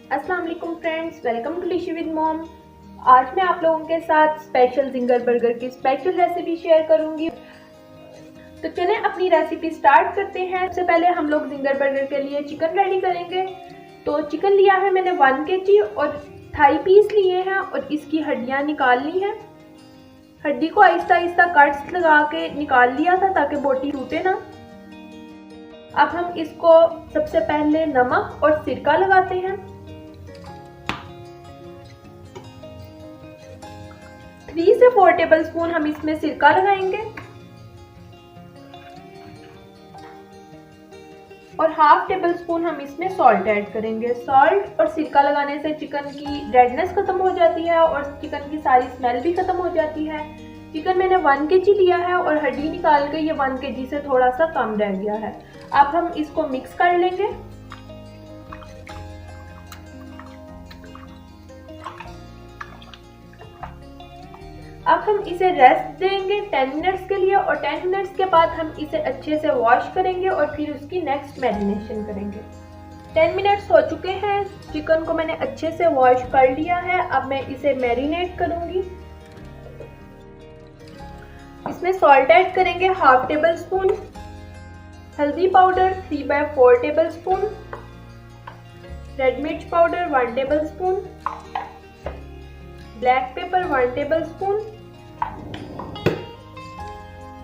अस्सलाम वालेकुम friends, welcome to Lishi with mom. आज मैं आप लोगों के साथ स्पेशल जिंगर बर्गर की स्पेशल रेसिपी शेयर करूंगी। तो चलें अपनी रेसिपी स्टार्ट करते हैं। सबसे पहले हम लोग जिंगर बर्गर के लिए चिकन रेडी करेंगे। तो चिकन लिया है मैंने 1 kg और थाई पीस लिए हैं और इसकी हड्डियां निकाल ली हैं। हड्डी को आहिस्ता आहिस्ता कट्स लगा के निकाल लिया था ताकि बोटी टूटे ना। अब हम इसको सबसे पहले नमक और सिरका लगाते हैं। 3 से 4 टेबलस्पून हम इसमें सिरका लगाएंगे और 1/2 टेबलस्पून हम इसमें सॉल्ट ऐड करेंगे। सॉल्ट और सिरका लगाने से चिकन की रेडनेस खत्म हो जाती है और चिकन की सारी स्मेल भी खत्म हो जाती है। चिकन मैंने 1 kg लिया है और हड्डी निकाल के ये 1 kg से थोड़ा सा कम रह गया है। अब हम इसको मिक्स कर लेंगे। अब हम इसे रेस्ट देंगे 10 मिनट्स के लिए और 10 मिनट्स के बाद हम इसे अच्छे से वॉश करेंगे और फिर उसकी नेक्स्ट मैरिनेशन करेंगे। 10 मिनट्स हो चुके हैं, चिकन को मैंने अच्छे से वॉश कर लिया है। अब मैं इसे मैरिनेट करूंगी। इसमें सॉल्ट ऐड करेंगे 1/2 टेबलस्पून, हल्दी पाउडर 3/4 टेबलस्पून, रेड मिर्च powder 1 tablespoon, black paper 1 tablespoon,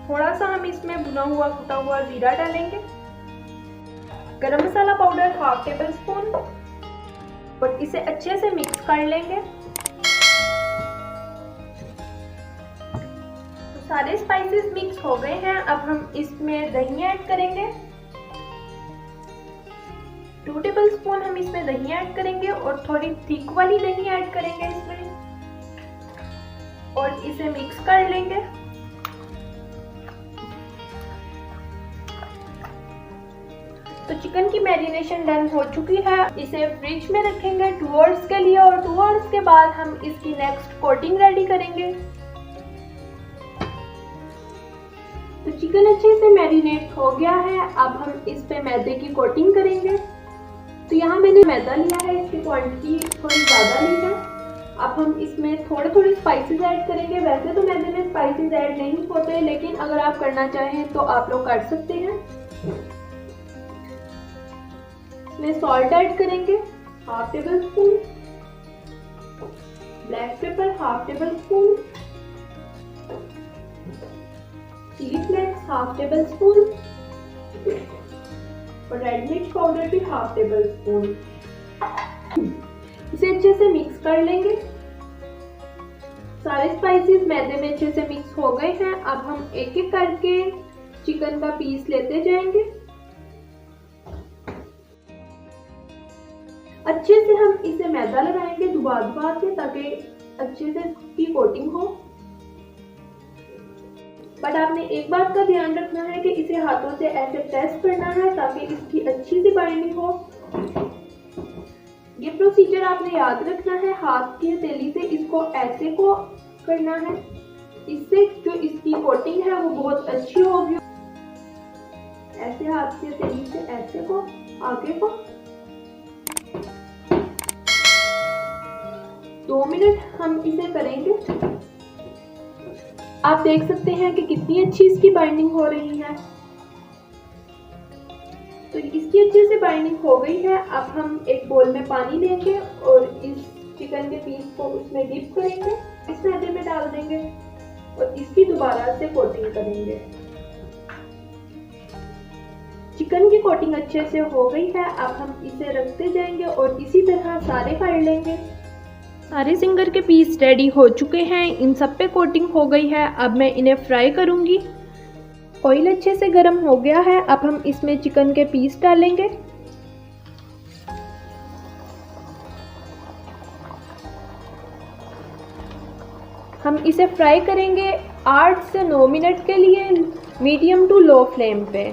थोड़ा सा हम इसमें भुना हुआ कुटा हुआ जीरा डालेंगे, गरम मसाला पाउडर 1/2 टेबलस्पून और इसे अच्छे से मिक्स कर लेंगे। तो सारे स्पाइसेस मिक्स हो गए हैं। अब हम इसमें दही ऐड करेंगे। 2 टेबलस्पून हम इसमें दही ऐड करेंगे और थोड़ी थिक वाली दही ऐड करेंगे इसमें और इसे मिक्स कर लेंगे। तो चिकन की मैरिनेशन डन हो चुकी है। इसे फ्रिज में रखेंगे 2 आवर्स के लिए और 2 आवर्स के बाद हम इसकी नेक्स्ट कोटिंग रेडी करेंगे। तो चिकन अच्छे से मैरिनेट हो गया है। अब हम इस पे मैदे की कोटिंग करेंगे। तो यहाँ मैंने मैदा लिया है, इसकी क्वांटिटी थोड़ी ज़्यादा ली है। अब हम इसमें थोड़े थोड़े स्पाइसेस ऐड करेंगे। वैसे तो मैदे में स्पाइसेस ऐड नहीं होते, लेकिन अगर आप करना चाहें तो आप लोग कर सकते हैं। इसमें सॉल्ट ऐड करेंगे 1/2 tablespoon, black pepper 1/2 tablespoon, chilli flakes 1/2 tablespoon और रेड मिर्च पाउडर भी 1/2 टेबलस्पून। इसे अच्छे से मिक्स कर लेंगे। सारे स्पाइसेस मैदे में अच्छे से मिक्स हो गए हैं। अब हम एक एक करके चिकन का पीस लेते जाएंगे। अच्छे से हम इसे मैदा लगाएंगे दुबा दुबा के ताकि अच्छे से इसकी कोटिंग हो। बट आपने एक बात का ध्यान रखना है कि इसे हाथों से ऐसे प्रेस करना है ताकि इसकी अच्छी सी बाइंडिंग हो। ये प्रोसीजर आपने याद रखना है। हाथ की हथेली से इसको ऐसे को करना है, इससे जो इसकी कोटिंग है वो बहुत अच्छी होगी। ऐसे हाथ की हथेली से ऐसे को आगे को 2 मिनट हम इसे करेंगे। आप देख सकते हैं कि कितनी अच्छी इसकी बाइंडिंग हो रही है। तो इसकी अच्छे से बाइंडिंग हो गई है। अब हम एक बोल में पानी लेंगे और इस चिकन के पीस को उसमें डिप करेंगे, इस मैदे में डाल देंगे और इसकी दोबारा से कोटिंग करेंगे। चिकन की कोटिंग अच्छे से हो गई है। अब हम इसे रखते जाएंगे और इसी तरह सारे कर लेंगे। सारे जिंगर के पीस रेडी हो चुके हैं, इन सब पे कोटिंग हो गई है। अब मैं इन्हें फ्राई करूंगी। ऑयल अच्छे से गर्म हो गया है। अब हम इसमें चिकन के पीस डालेंगे। हम इसे फ्राई करेंगे 8 से 9 मिनट के लिए मीडियम टू लो फ्लेम पे।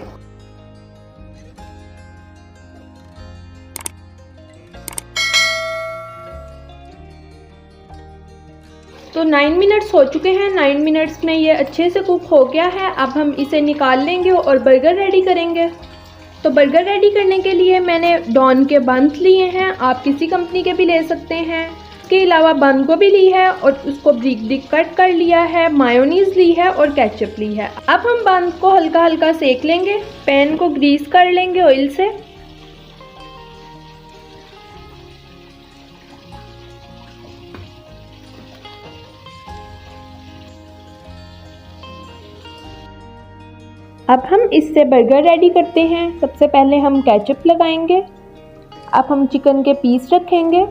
तो 9 मिनट्स हो चुके हैं। 9 मिनट्स में ये अच्छे से कुक हो गया है। अब हम इसे निकाल लेंगे और बर्गर रेडी करेंगे। तो बर्गर रेडी करने के लिए मैंने डॉन के बंस लिए हैं, आप किसी कंपनी के भी ले सकते हैं। इसके अलावा बंद गोभी ली है और उसको ब्रिक ब्रिक कट कर लिया है, मायोनीज ली है और केचप ली है। अब हम बंद को हल्का हल्का सेक लेंगे, पैन को ग्रीस कर लेंगे ऑयल से। अब हम इससे बर्गर रेडी करते हैं। सबसे पहले हम केचप लगाएंगे। अब हम चिकन के पीस रखेंगे।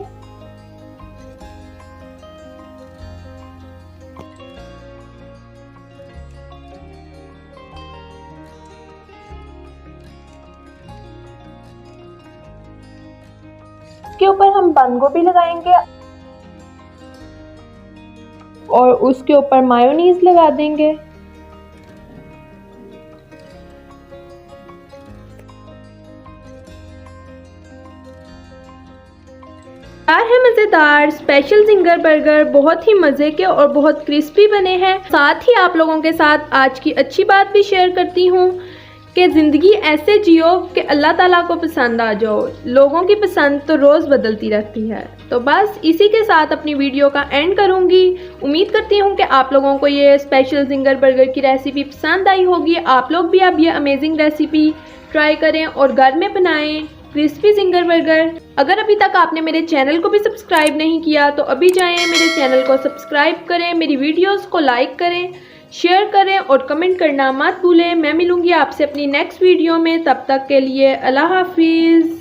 इसके ऊपर हम बंद गोभी लगाएंगे और उसके ऊपर मायोनीज लगा देंगे। तैयार है मज़ेदार स्पेशल जिंगर बर्गर। बहुत ही मज़े के और बहुत क्रिस्पी बने हैं। साथ ही आप लोगों के साथ आज की अच्छी बात भी शेयर करती हूँ कि ज़िंदगी ऐसे जियो कि अल्लाह ताला को पसंद आ जाओ। लोगों की पसंद तो रोज़ बदलती रहती है। तो बस इसी के साथ अपनी वीडियो का एंड करूँगी। उम्मीद करती हूँ कि आप लोगों को ये स्पेशल जिंगर बर्गर की रेसिपी पसंद आई होगी। आप लोग भी अब ये अमेजिंग रेसिपी ट्राई करें और घर में बनाएं क्रिस्पी जिंगर बर्गर। अगर अभी तक आपने मेरे चैनल को भी सब्सक्राइब नहीं किया तो अभी जाएं, मेरे चैनल को सब्सक्राइब करें, मेरी वीडियोस को लाइक करें, शेयर करें और कमेंट करना मत भूलें। मैं मिलूंगी आपसे अपनी नेक्स्ट वीडियो में। तब तक के लिए अल्लाह हाफिज़।